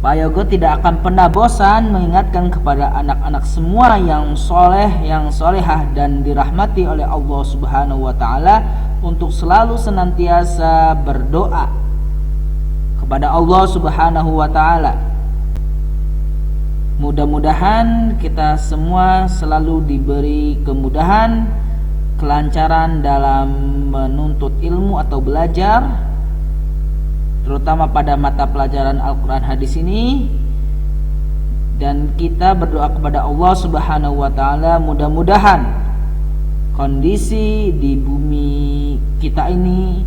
Pak Yogo tidak akan pernah bosan mengingatkan kepada anak-anak semua yang soleh, yang solehah dan dirahmati oleh Allah Subhanahu wa Ta'ala untuk selalu senantiasa berdoa kepada Allah Subhanahu wa Ta'ala. Mudah-mudahan kita semua selalu diberi kemudahan, kelancaran dalam menuntut ilmu atau belajar, terutama pada mata pelajaran Al-Quran hadis ini. Dan kita berdoa kepada Allah Subhanahu wa Ta'ala, mudah-mudahan kondisi di bumi kita ini,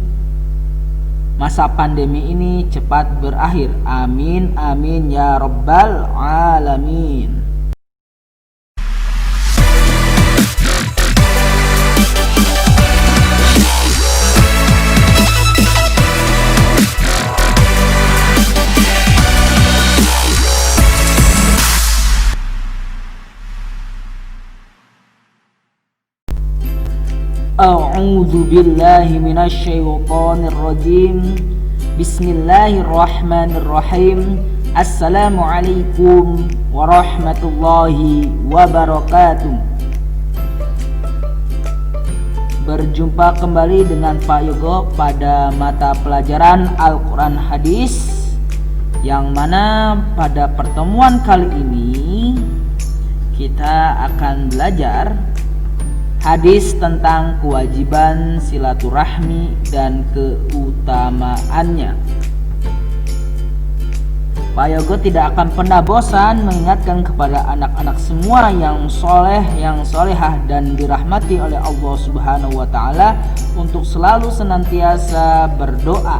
masa pandemi ini cepat berakhir. Amin amin ya rabbal alamin. A'udzu billahi minasyaitonir rajim. Bismillahirrahmanirrahim. Assalamualaikum warahmatullahi wabarakatuh. Berjumpa kembali dengan Pak Yogo pada mata pelajaran Al-Quran Hadis, yang mana pada pertemuan kali ini kita akan belajar hadis tentang kewajiban silaturahmi dan keutamaannya. Pak Yogo tidak akan pernah bosan mengingatkan kepada anak-anak semua yang soleh, yang solehah dan dirahmati oleh Allah Subhanahu wa Ta'ala untuk selalu senantiasa berdoa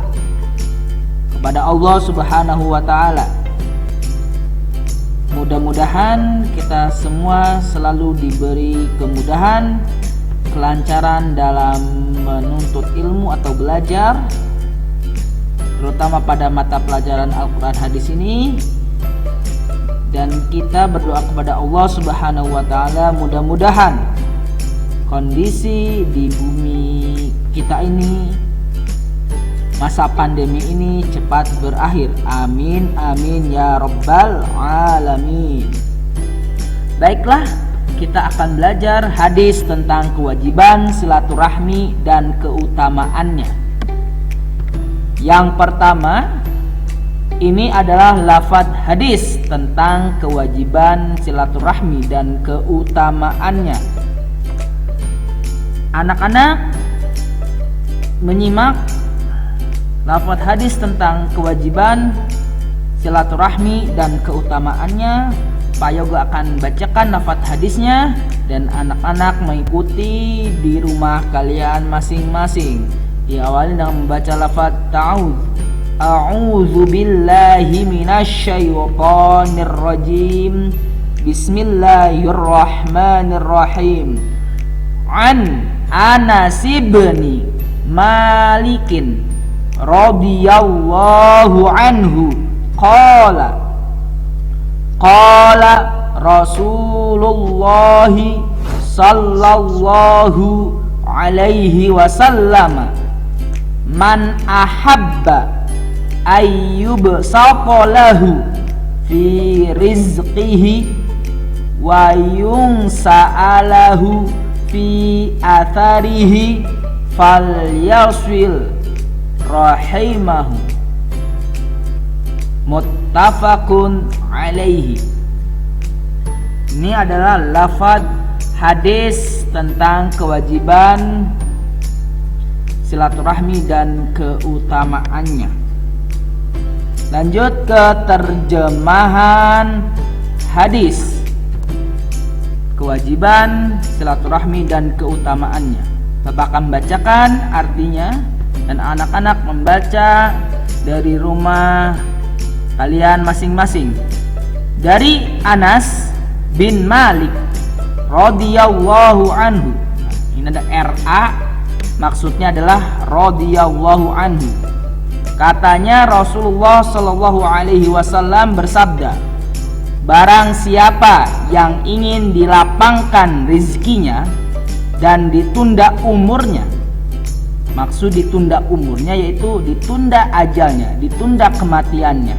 kepada Allah Subhanahu wa Ta'ala. Mudah-mudahan kita semua selalu diberi kemudahan, kelancaran dalam menuntut ilmu atau belajar, terutama pada mata pelajaran Al-Quran hadis ini. Dan kita berdoa kepada Allah Subhanahu wa Ta'ala, mudah-mudahan kondisi di bumi kita ini, masa pandemi ini cepat berakhir. Amin amin ya rabbal alamin. Baiklah, kita akan belajar hadis tentang kewajiban silaturahmi dan keutamaannya. Yang pertama, ini adalah lafaz hadis tentang kewajiban silaturahmi dan keutamaannya. Anak-anak menyimak lafaz hadis tentang kewajiban silaturahmi dan keutamaannya. Pak Yogo akan bacakan lafaz hadisnya dan anak-anak mengikuti di rumah kalian masing-masing. Diawali dengan membaca lafaz ta'awudz. A'udzu billahi minasyaitonir rajim. Bismillahirrahmanirrahim. An Anas bin Malikin radhiyallahu anhu qala Rasulullah sallallahu alaihi wasallam, man ahabba ayyub saqalahu fi rizqihi wa yunsa'alahu fi atharihi falyasil rahimahu. Muttafaqun alaihi. Ini adalah lafaz hadis tentang kewajiban silaturahmi dan keutamaannya. Lanjut ke terjemahan hadis kewajiban silaturahmi dan keutamaannya. Bapak akan bacakan artinya dan anak-anak membaca dari rumah kalian masing-masing. Dari Anas bin Malik radhiyallahu anhu. Ini ada RA, maksudnya adalah radhiyallahu anhu. Katanya Rasulullah sallallahu alaihi wasallam bersabda, barang siapa yang ingin dilapangkan rezekinya dan ditunda umurnya. Maksud ditunda umurnya yaitu ditunda ajalnya, ditunda kematiannya.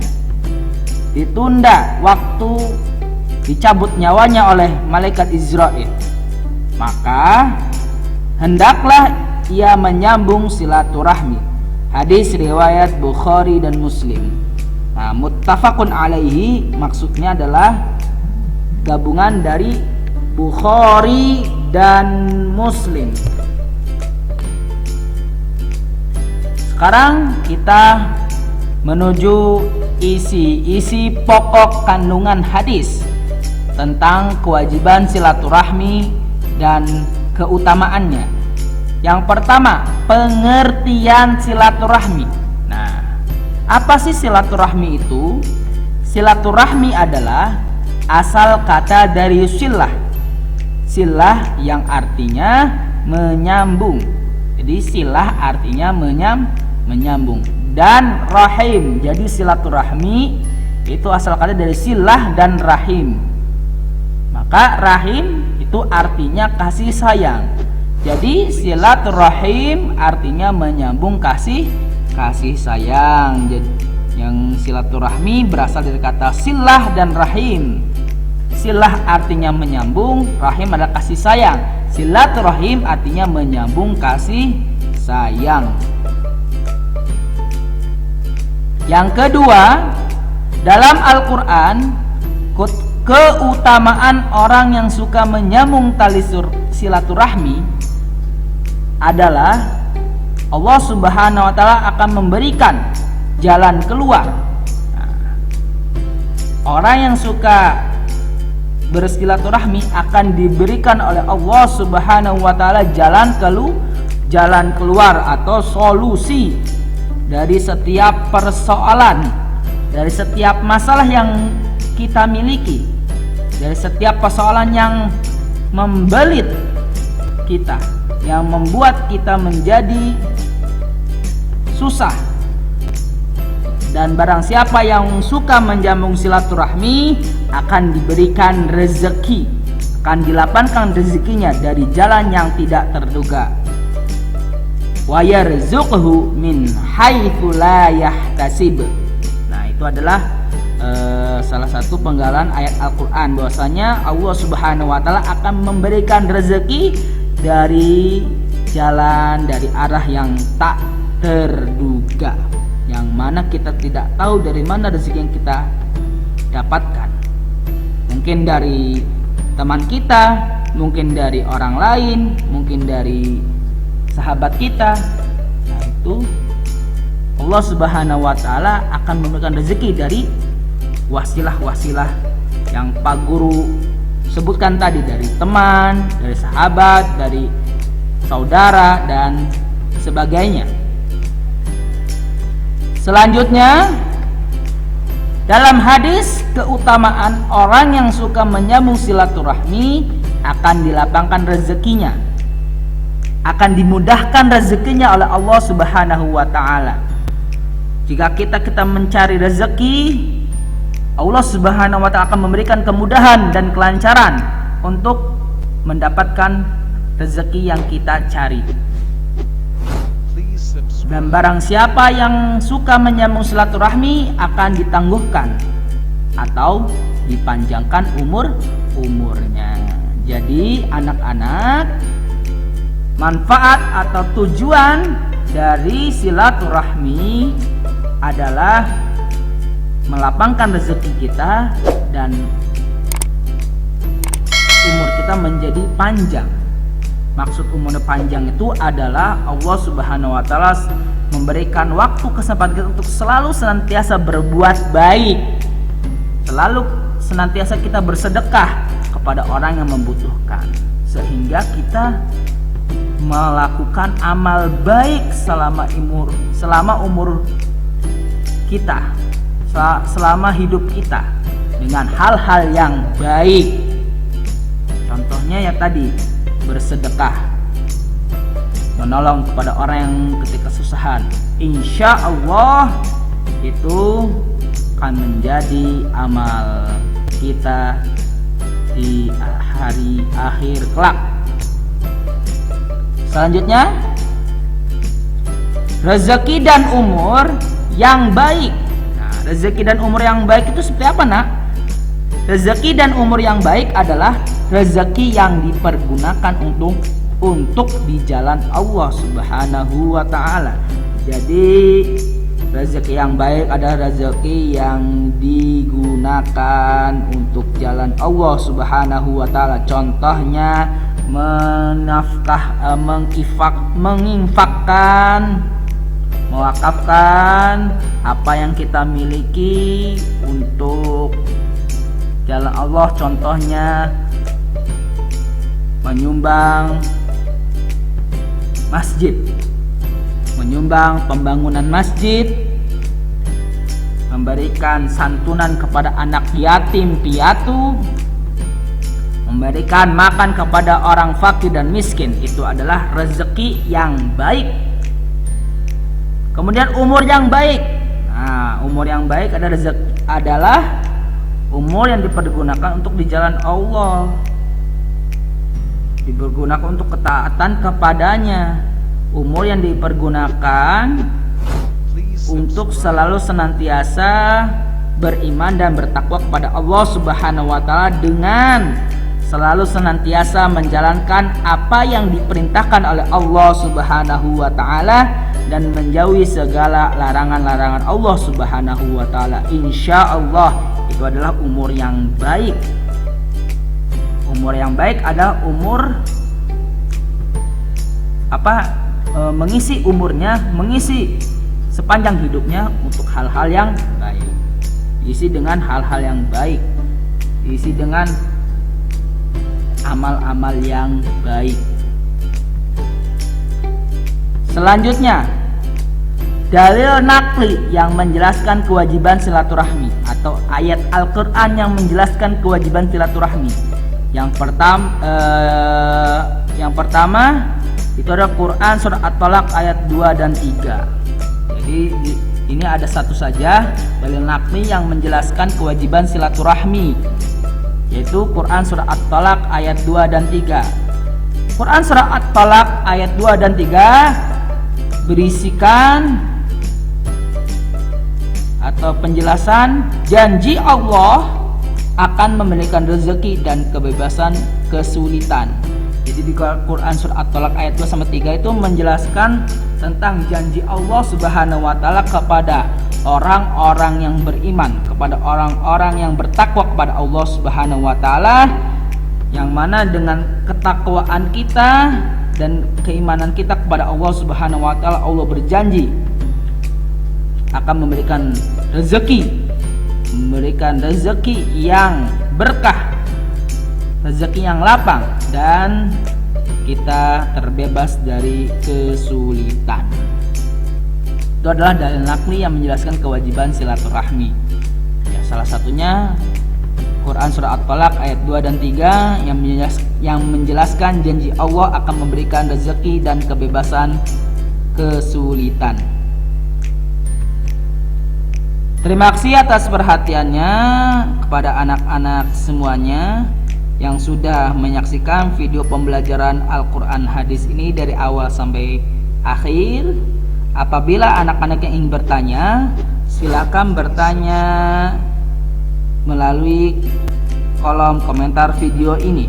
ditunda waktu dicabut nyawanya oleh malaikat Israil, maka hendaklah ia menyambung silaturahmi. Hadis riwayat Bukhari dan Muslim. Nah, muttafaqun alaihi maksudnya adalah gabungan dari Bukhari dan Muslim. Sekarang kita menuju isi pokok kandungan hadis tentang kewajiban silaturahmi dan keutamaannya. Yang pertama, pengertian silaturahmi. Nah, apa sih silaturahmi itu? Silaturahmi adalah asal kata dari silah. Silah yang artinya menyambung. Jadi silah artinya menyambung. Dan rahim, jadi silaturahmi itu asal kata dari silah dan rahim. Maka rahim itu artinya kasih sayang. Jadi silaturahim artinya menyambung kasih sayang. Jadi yang silaturahmi berasal dari kata silah dan rahim. Silah artinya menyambung, rahim adalah kasih sayang. Silaturahim artinya menyambung kasih sayang. Yang kedua, dalam Al-Quran, keutamaan orang yang suka menyambung tali silaturahmi adalah Allah Subhanahu wa Ta'ala akan memberikan jalan keluar. Orang yang suka bersilaturahmi akan diberikan oleh Allah Subhanahu wa Ta'ala jalan keluar atau solusi dari setiap persoalan, dari setiap masalah yang kita miliki, dari setiap persoalan yang membelit kita, yang membuat kita menjadi susah. Dan barang siapa yang suka menjambung silaturahmi akan diberikan rezeki, akan dilapangkan rezekinya dari jalan yang tidak terduga. Wa yarzuqhu min haitsu la yahtasib. Nah, itu adalah salah satu penggalan ayat Al-Qur'an bahwasanya Allah Subhanahu wa Ta'ala akan memberikan rezeki dari jalan, dari arah yang tak terduga, yang mana kita tidak tahu dari mana rezeki yang kita dapatkan. Mungkin dari teman kita, mungkin dari orang lain, mungkin dari sahabat kita. Nah, itu Allah Subhanahu wa Ta'ala akan memberikan rezeki dari wasilah-wasilah yang Pak Guru sebutkan tadi, dari teman, dari sahabat, dari saudara dan sebagainya. Selanjutnya, dalam hadis, keutamaan orang yang suka menyambung silaturahmi akan dilapangkan rezekinya, akan dimudahkan rezekinya oleh Allah Subhanahu wa Ta'ala. Jika kita mencari rezeki, Allah Subhanahu wa Ta'ala akan memberikan kemudahan dan kelancaran untuk mendapatkan rezeki yang kita cari. Dan barang siapa yang suka menyambung silaturahmi akan ditangguhkan atau dipanjangkan umurnya. Jadi anak-anak, manfaat atau tujuan dari silaturahmi adalah melapangkan rezeki kita dan umur kita menjadi panjang. Maksud umur panjang itu adalah Allah Subhanahu wa Ta'ala memberikan waktu kesempatan kita untuk selalu senantiasa berbuat baik, selalu senantiasa kita bersedekah kepada orang yang membutuhkan, sehingga kita melakukan amal baik selama umur kita, selama hidup kita, dengan hal-hal yang baik. Contohnya ya tadi, bersedekah, menolong kepada orang yang ketika kesusahan. Insya Allah itu akan menjadi amal kita di hari akhir kelak. Selanjutnya, rezeki dan umur yang baik. Nah, Rezeki dan umur yang baik itu seperti apa, Nak? Rezeki dan umur yang baik adalah rezeki yang dipergunakan untuk di jalan Allah Subhanahu wa taala. Jadi rezeki yang baik adalah rezeki yang digunakan untuk jalan Allah Subhanahu wa taala. Contohnya menginfakkan, mewakafkan apa yang kita miliki untuk jalan Allah. Contohnya menyumbang masjid, menyumbang pembangunan masjid, memberikan santunan kepada anak yatim piatu, memberikan makan kepada orang fakir dan miskin. Itu adalah rezeki yang baik. Kemudian umur yang baik. Nah, umur yang baik adalah umur yang dipergunakan untuk di jalan Allah, dipergunakan untuk ketaatan kepadanya. Umur yang dipergunakan untuk selalu senantiasa beriman dan bertakwa kepada Allah Subhanahu wa taala dengan selalu senantiasa menjalankan apa yang diperintahkan oleh Allah Subhanahu wa taala dan menjauhi segala larangan-larangan Allah Subhanahu wa taala. Insyaallah itu adalah umur yang baik. Umur yang baik adalah umur mengisi umurnya, mengisi sepanjang hidupnya untuk hal-hal yang baik. Diisi dengan hal-hal yang baik, diisi dengan amal-amal yang baik. Selanjutnya, dalil naqli yang menjelaskan kewajiban silaturahmi atau ayat Al-Quran yang menjelaskan kewajiban silaturahmi. Yang pertama itu ada Quran surah At-Talaq ayat 2 dan 3. Jadi ini ada satu saja dalil naqli yang menjelaskan kewajiban silaturahmi, yaitu Quran surah At-Talaq ayat 2 dan 3. Quran surah At-Talaq ayat 2 dan 3 berisikan atau penjelasan janji Allah akan memberikan rezeki dan kebebasan kesulitan. Jadi di Quran surah At-Talaq ayat 2 sampai 3 itu menjelaskan tentang janji Allah Subhanahu wa taala kepada orang-orang yang beriman, kepada orang-orang yang bertakwa kepada Allah Subhanahu wa taala, yang mana dengan ketakwaan kita dan keimanan kita kepada Allah Subhanahu wa taala, Allah berjanji akan memberikan rezeki yang berkah, rezeki yang lapang, dan kita terbebas dari kesulitan. Itu adalah dalil naqli yang menjelaskan kewajiban silaturahmi. Ya, salah satunya Quran surah At-Talaq ayat 2 dan 3 yang menjelaskan janji Allah akan memberikan rezeki dan kebebasan kesulitan. Terima kasih atas perhatiannya kepada anak-anak semuanya yang sudah menyaksikan video pembelajaran Al-Quran hadis ini dari awal sampai akhir. Apabila anak-anak yang ingin bertanya, silakan bertanya melalui kolom komentar video ini,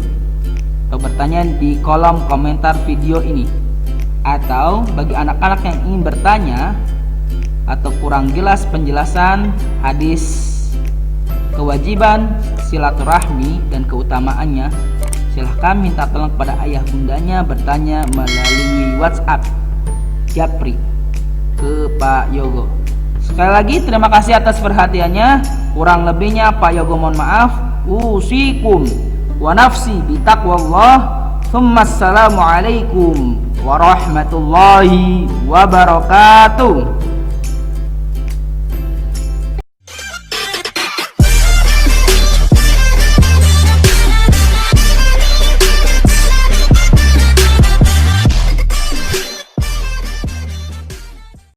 atau bertanya di kolom komentar video ini. Atau bagi anak-anak yang ingin bertanya atau kurang jelas penjelasan hadis kewajiban silaturahmi dan keutamaannya, silahkan minta tolong kepada ayah bundanya bertanya melalui WhatsApp Japri ke Pak Yogo. Sekali lagi terima kasih atas perhatiannya. Kurang lebihnya Pak Yogo mohon maaf. Usikum wa nafsi bitaqwallah. Assalamualaikum warahmatullahi wabarakatuh.